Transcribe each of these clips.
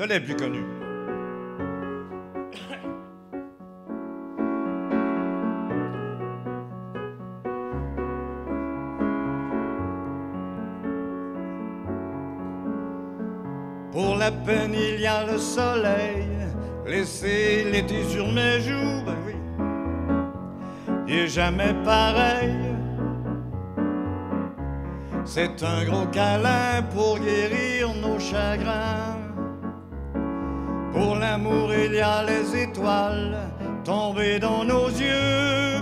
C'est les plus connus. Pour la peine, il y a le soleil, laissez l'été sur mes joues, ben oui, il est jamais pareil. C'est un gros câlin pour guérir nos chagrins. Pour l'amour, il y a les étoiles tombées dans nos yeux,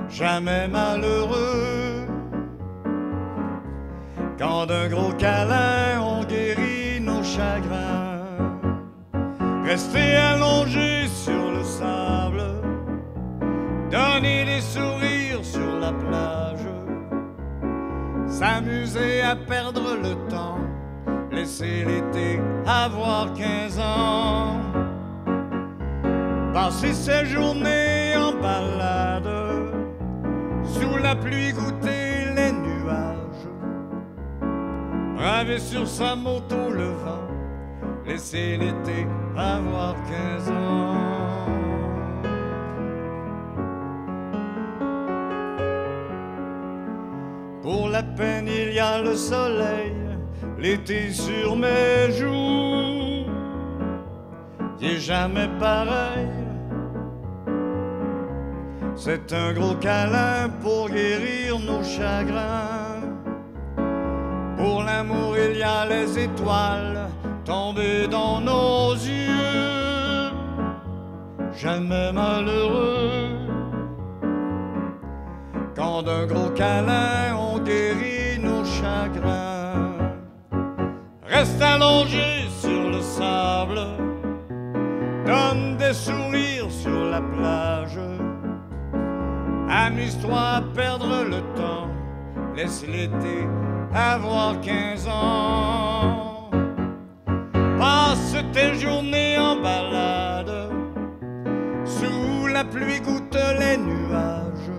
jamais malheureux. Quand d'un gros câlin on guérit nos chagrins, rester allongé sur le sable, donner des sourires sur la plage, s'amuser à perdre le temps, laisser l'été avoir 15 ans, passer ses journées en balade, sous la pluie goûter les nuages, braver sur sa moto le vent, laisser l'été avoir 15 ans. Pour la peine, il y a le soleil, l'été sur mes joues, il est jamais pareil. C'est un gros câlin pour guérir nos chagrins. Pour l'amour, il y a les étoiles tombées dans nos yeux, jamais malheureux. Quand d'un gros câlin on guérit nos chagrins, reste allongé sur le sable, donne des sourires sur la plage, amuse-toi à perdre le temps, laisse l'été avoir 15 ans. Passe tes journées en balade, sous la pluie goûte les nuages,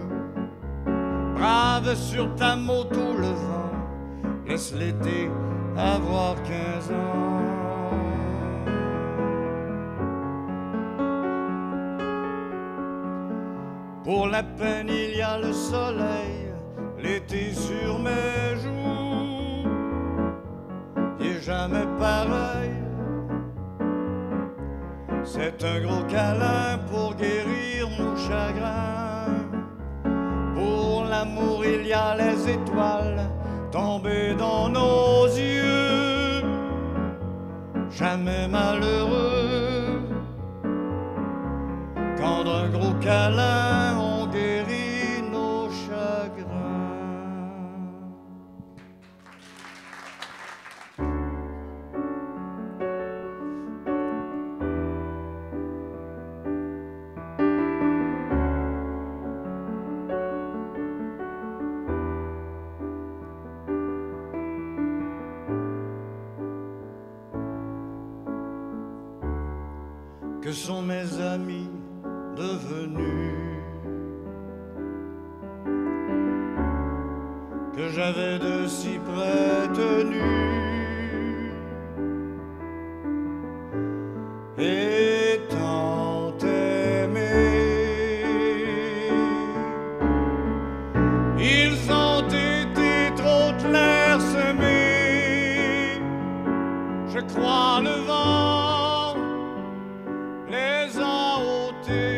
brave sur ta moto le vent, laisse l'été avoir 15 ans. Pour la peine, il y a le soleil, l'été sur mes joues, il est jamais pareil. C'est un gros câlin pour guérir nos chagrins. Pour l'amour, il y a les étoiles tombées dans nos yeux, jamais malheureux. Quand d'un gros câlin on guérit nos chagrins. Que sont mes amis devenus, que j'avais de si près tenus, et tant aimés. Ils ont été trop clairsemés, je crois le vent les a ôtés.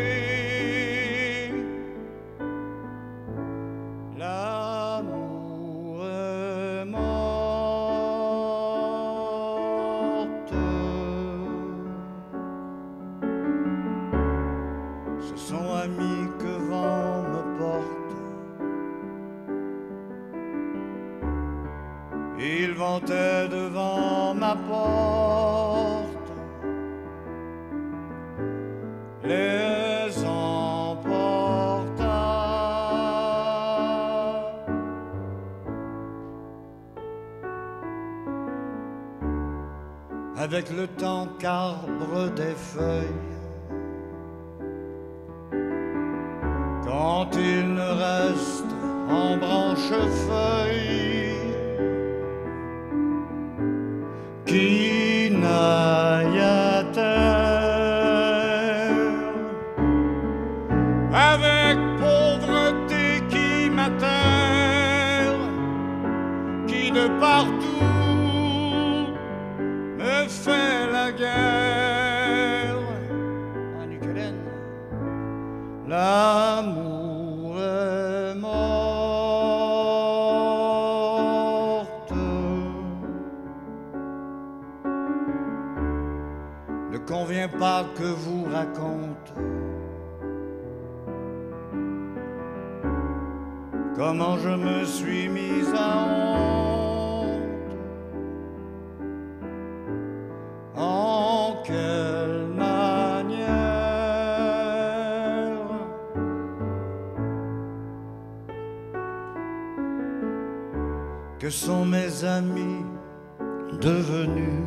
L'amour est morte. Ce sont amis que vent me porte. Ils vantaient devant ma porte, les emporta. Avec le temps qu'arbre des feuilles, quand il ne reste en branche-feuille qui guerre. L'amour est morte. Ne convient pas que vous raconte comment je me suis mise à honte. En quelle manière? Que sont mes amis devenus?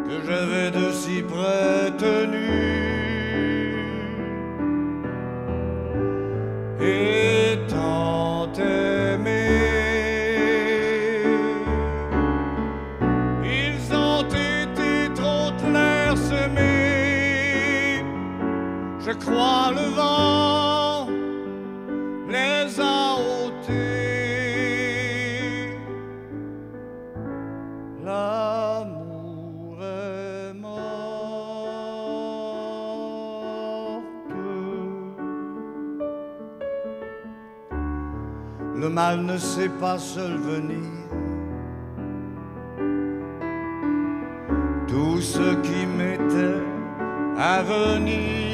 Que j'avais de si près tenus et tant aimé. Ils ont été trop clairsemés. Je crois le vent les a ôtés. L'amour est morte. Le mal ne sait pas seul venir. Tout ce qui m'était à venir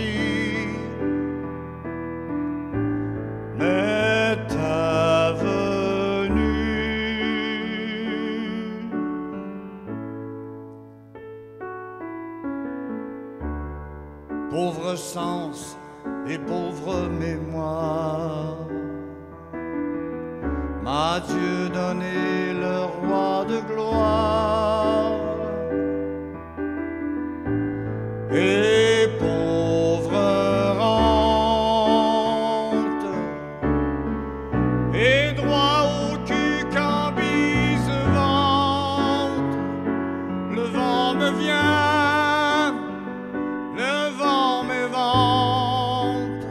m'est avenu. Pauvre sens et pauvre mémoire, m'a Dieu donné le roi de gloire. Et pauvre rente, et droit au cul quand bise vente. Le vent me vient, le vent m'évente.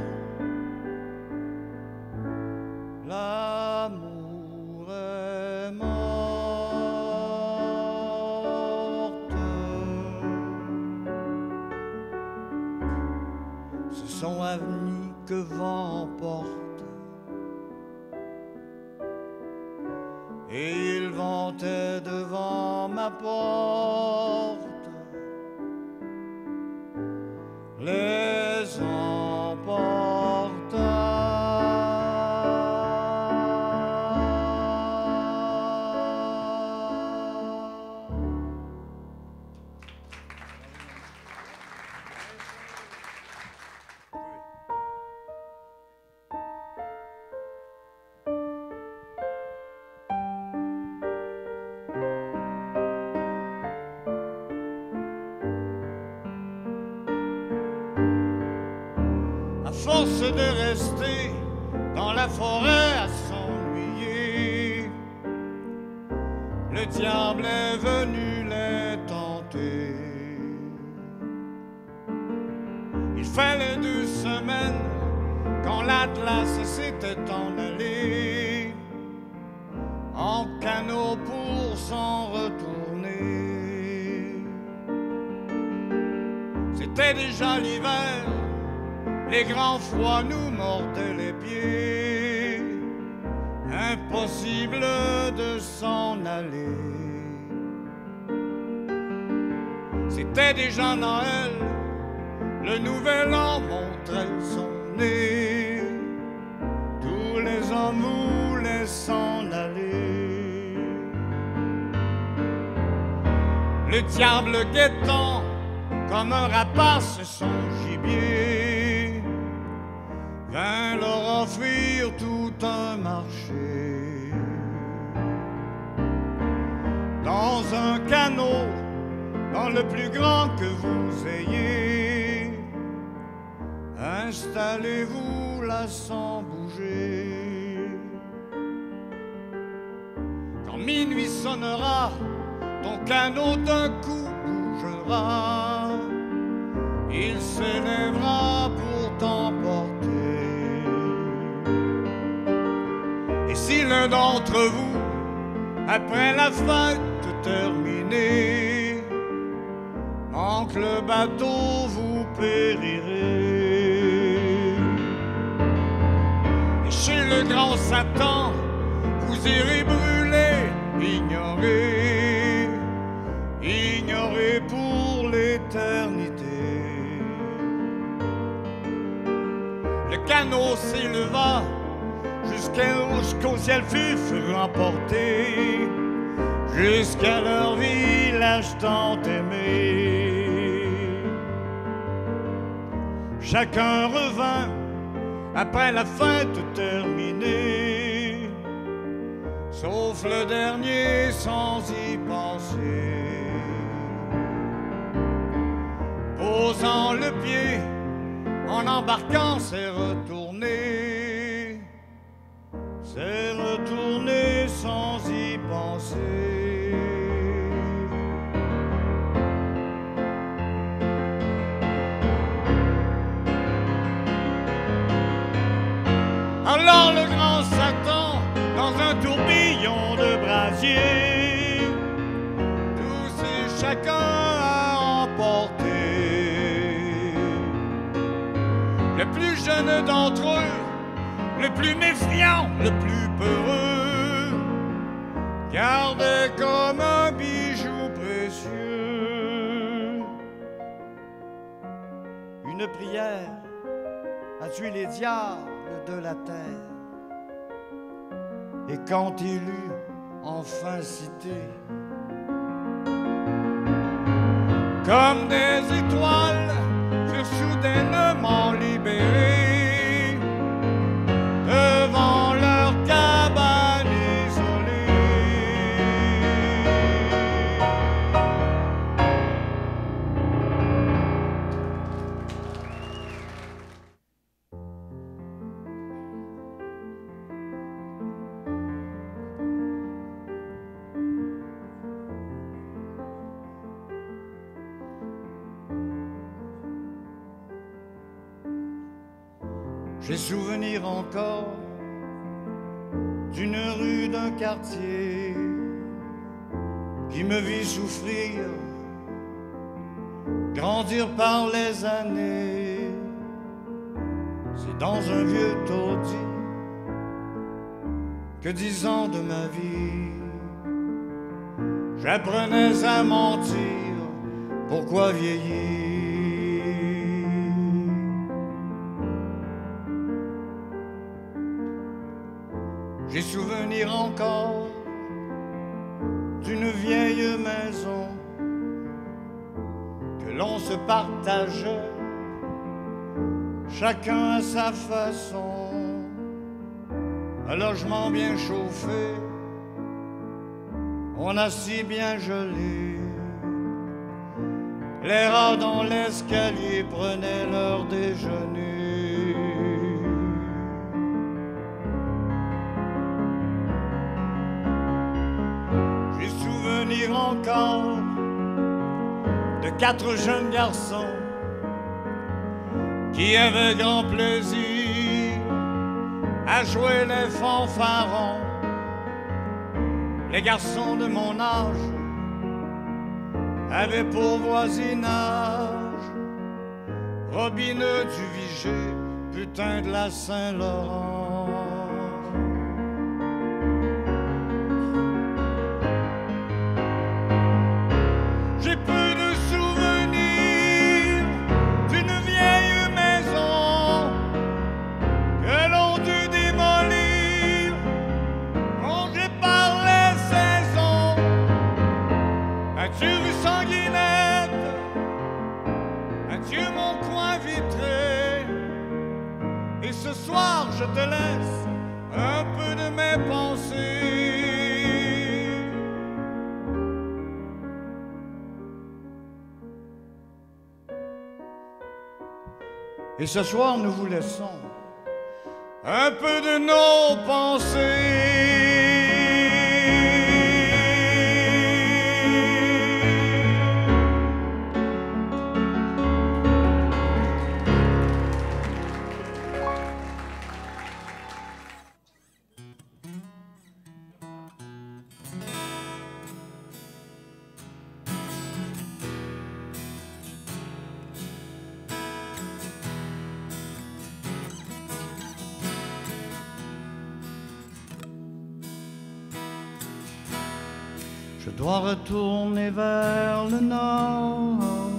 L'amour est morte. Ce sont amis que vent emporte, et ils vantaient devant ma porte. Les emporta. À force de rester dans la forêt à s'ennuyer, le diable est venu les tenter. Il fallait 2 semaines quand l'Atlas s'était en allé en canot pour s'en retourner. C'était déjà l'hiver, les grands froids nous mordaient les pieds. Impossible de s'en aller. C'était déjà Noël, le nouvel an montrait son nez. Tous les hommes voulaient s'en aller. Le diable guettant comme un rapace son gibier vint leur offrir tout un marché. Dans un canot, dans le plus grand que vous ayez, installez-vous là sans bouger. Quand minuit sonnera, ton canot d'un coup bougera. Il s'élèvera pour t'emporter. Et si l'un d'entre vous, après la fête le bateau, vous périrez. Et chez le grand Satan, vous irez brûler, ignorer, ignorer pour l'éternité. Le canot s'éleva jusqu'au ciel fut emporté, jusqu'à leur village tant aimé. Chacun revint après la fête terminée, sauf le dernier sans y penser. Posant le pied, en embarquant, s'est retourné sans y penser. Alors le grand Satan, dans un tourbillon de brasier, tous et chacun a emporté. Le plus jeune d'entre eux, le plus méfiant, le plus peureux, gardait comme un bijou précieux. Une prière a tué les diables de la terre. Et quand il eut enfin cité, comme des étoiles furent soudainement libérées devant leur cabane isolée. J'ai souvenir encore d'une rue, d'un quartier qui me vit souffrir, grandir par les années. C'est dans un vieux taudis que 10 ans de ma vie j'apprenais à mentir. Pourquoi vieillir? J'ai souvenir encore d'une vieille maison que l'on se partageait, chacun à sa façon, un logement bien chauffé, on a si bien gelé, les rats dans l'escalier prenaient leur déjeuner. Encore de 4 jeunes garçons qui avaient grand plaisir à jouer les fanfarons. Les garçons de mon âge avaient pour voisinage Robineux du Viger, putain de la Saint-Laurent. J'ai peu de souvenirs d'une vieille maison que l'on dut démolir, rongée par les saisons. Adieu rue Sanguinette, adieu mon coin vitré. Et ce soir je te laisse un peu de mes pensées. Et ce soir, nous vous laissons un peu de nos pensées. dois retourner vers le nord.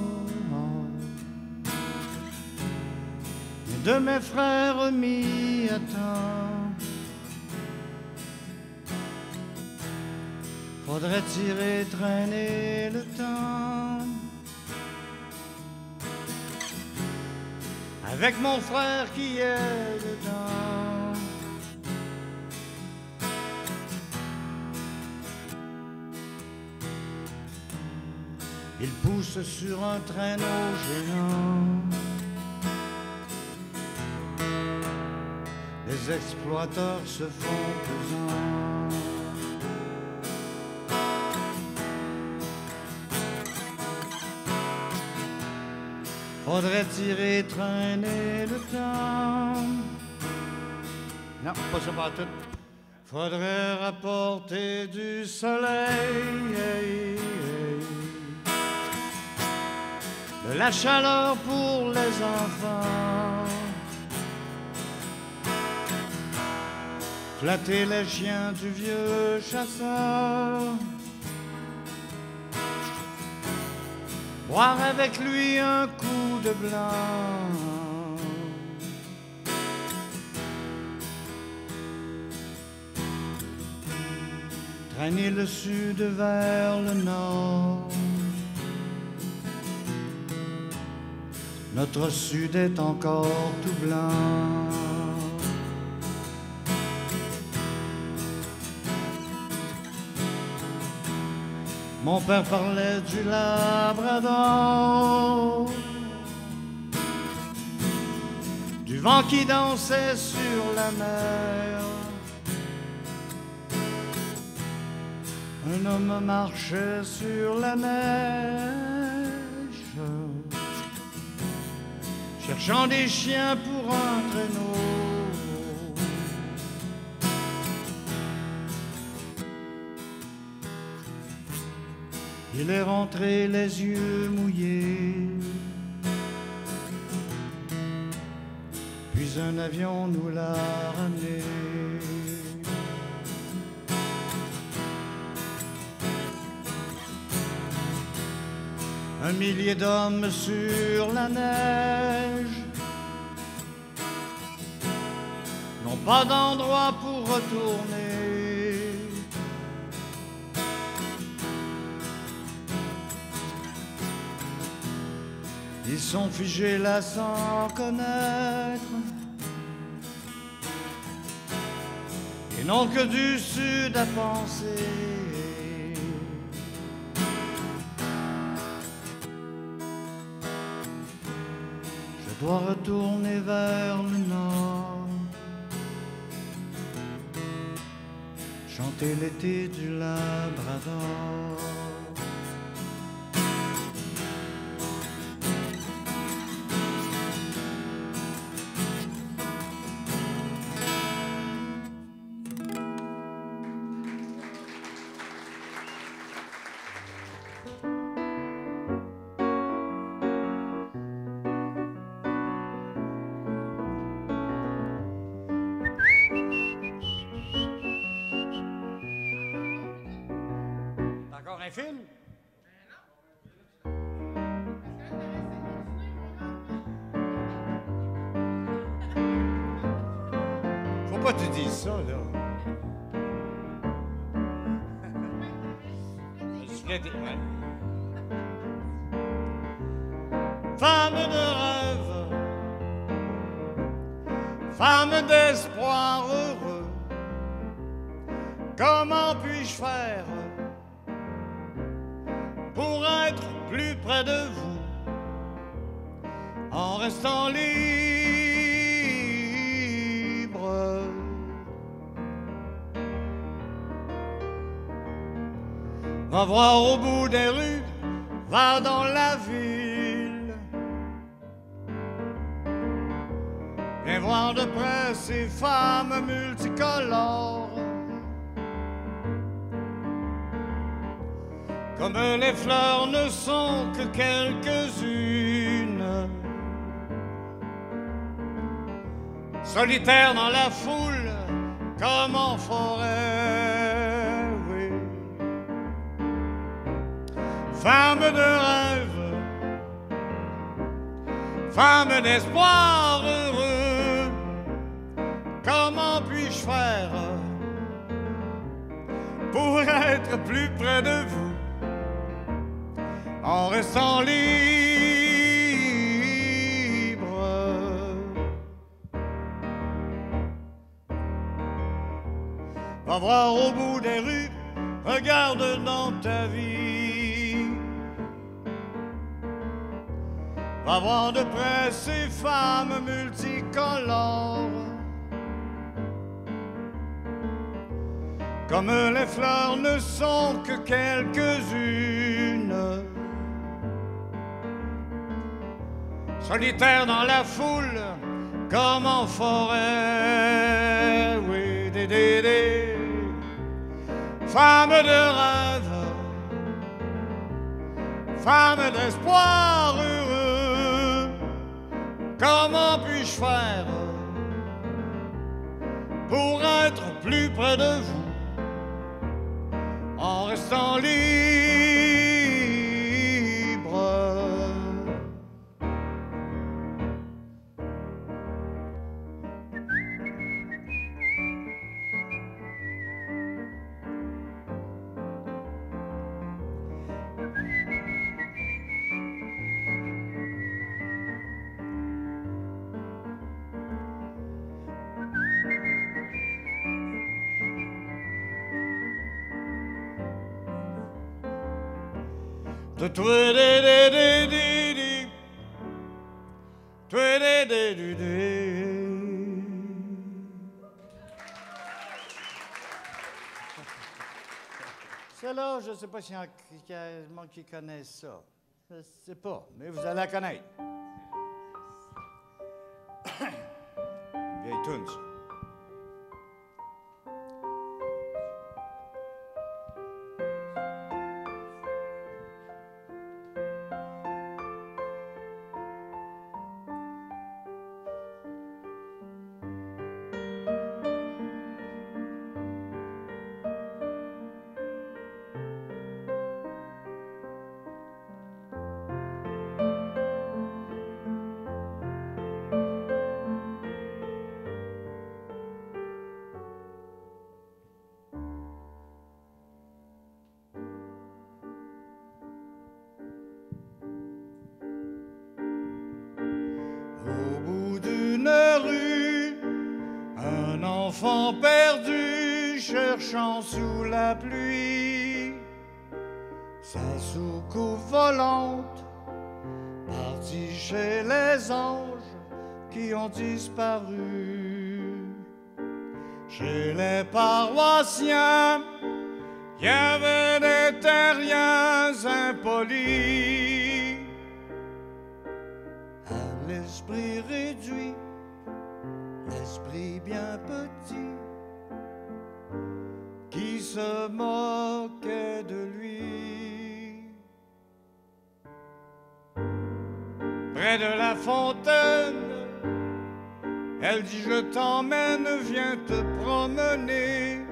Et de mes frères m'y attendent. Faudrait tirer, traîner le temps avec mon frère qui est dedans. Il pousse sur un traîneau géant. Les exploiteurs se font pesants. Faudrait tirer, traîner le temps. Non, pas ça pas tout. Faudrait rapporter du soleil, de la chaleur pour les enfants, flatter les chiens du vieux chasseur, boire avec lui un coup de blanc, traîner le sud vers le nord. Notre sud est encore tout blanc. Mon père parlait du Labrador, du vent qui dansait sur la mer. Un homme marchait sur la neige, cherchant des chiens pour un traîneau. Il est rentré les yeux mouillés, puis un avion nous l'a ramené. Un millier d'hommes sur la neige n'ont pas d'endroit pour retourner. Ils sont figés là sans connaître et n'ont que du sud à penser. Je dois retourner vers le nord, chanter l'été du Labrador. Encore un film? Faut pas que tu dises ça, là. Ouais. Femme de rêve, femme d'espoir heureux, comment puis-je faire pour être plus près de vous en restant libre? Va voir au bout des rues, va dans la ville, viens voir de près ces femmes multicolores, comme les fleurs ne sont que quelques-unes, solitaires dans la foule comme en forêt, oui. femme de rêve, femme d'espoir heureux, comment puis-je faire pour être plus près de vous en restant libre? Va voir au bout des rues, regarde dans ta vie. Va voir de près ces femmes multicolores, comme les fleurs ne sont que quelques-unes, solitaires dans la foule, comme en forêt. Oui, des femmes de rêve, femmes d'espoir heureux, comment puis-je faire pour être plus près de vous en restant libre? Celle-là, je ne sais pas s'il y a des gens qui connaissent ça. Je ne sais pas, mais vous allez la connaître. Vieille toune, ça. Enfant perdu, cherchant sous la pluie sa soucoupe volante, parti chez les anges qui ont disparu. Chez les paroissiens, il y avait des terriens impolis, à l'esprit réduit, l'esprit bien petit, qui se moquait de lui. Près de la fontaine, elle dit: je t'emmène, viens te promener.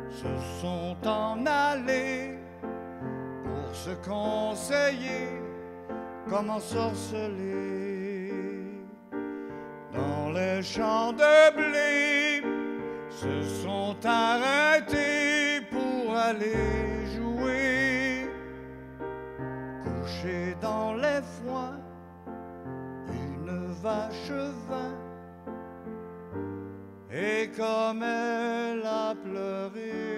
Se sont en allés pour se conseiller comment sorceler. Dans les champs de blé, se sont arrêtés pour aller jouer. Couchée dans les foins, une vache vint, et comme elle a pleuré.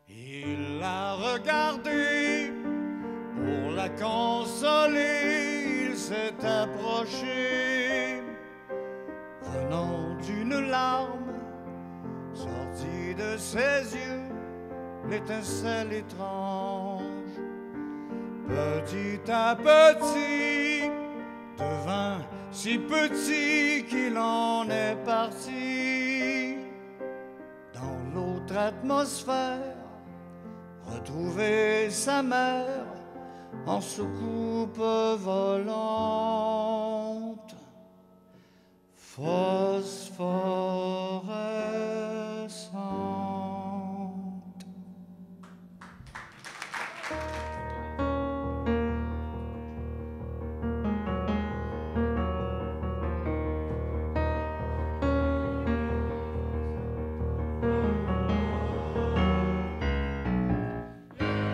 Il l'a regardée pour la consoler, il s'est approché, venant d'une larme sortie de ses yeux, l'étincelle étrange. Petit à petit, devint si petit qu'il en est parti dans l'autre atmosphère, retrouver sa mère en soucoupe volante, phosphorescente.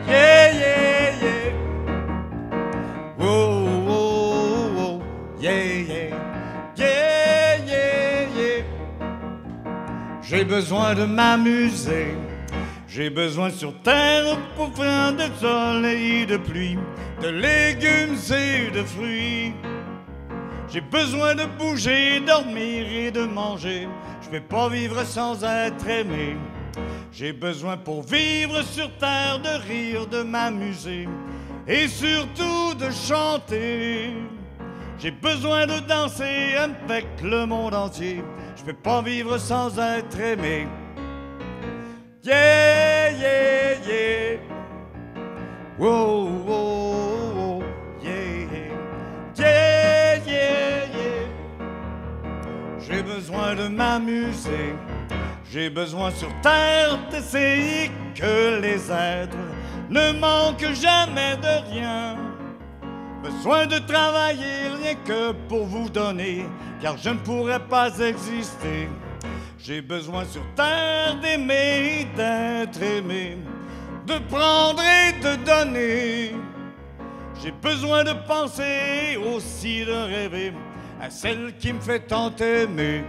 Yeah, yeah, yeah. Whoa, whoa, whoa. Yeah, yeah. Yeah, yeah, yeah. J'ai besoin de m'amuser. J'ai besoin sur terre pour faire de soleil, de pluie, de légumes et de fruits. J'ai besoin de bouger, dormir et de manger. Je peux pas vivre sans être aimé. J'ai besoin pour vivre sur terre de rire, de m'amuser et surtout de chanter. J'ai besoin de danser avec le monde entier. Je peux pas vivre sans être aimé. Yeah, yeah, yeah. Whoa, whoa, whoa. Yeah, yeah. Yeah, yeah, yeah. J'ai besoin de m'amuser. J'ai besoin sur terre d'essayer que les êtres ne manquent jamais de rien. Besoin de travailler rien que pour vous donner, car je ne pourrais pas exister. J'ai besoin sur terre d'aimer et d'être aimé, de prendre et de donner. J'ai besoin de penser aussi de rêver à celle qui me fait tant aimer.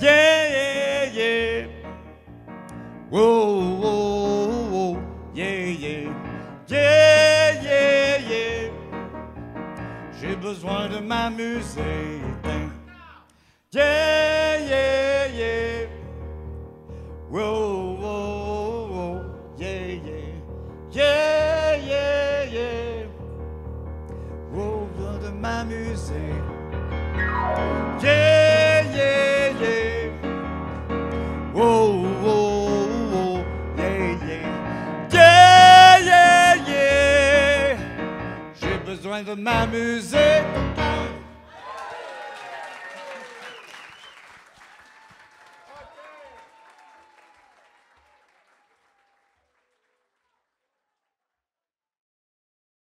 Yeah, yeah, yeah. Whoa, whoa, whoa. Yeah, yeah. Yeah, yeah, yeah. J'ai besoin de m'amuser. Yeah, yeah, yeah. Whoa, whoa, whoa. Yeah, yeah. Yeah, yeah, yeah. Whoa, besoin de m'amuser. Yeah, yeah, yeah. Whoa, whoa, whoa. Yeah, yeah. Yeah, yeah, yeah. J'ai besoin de m'amuser.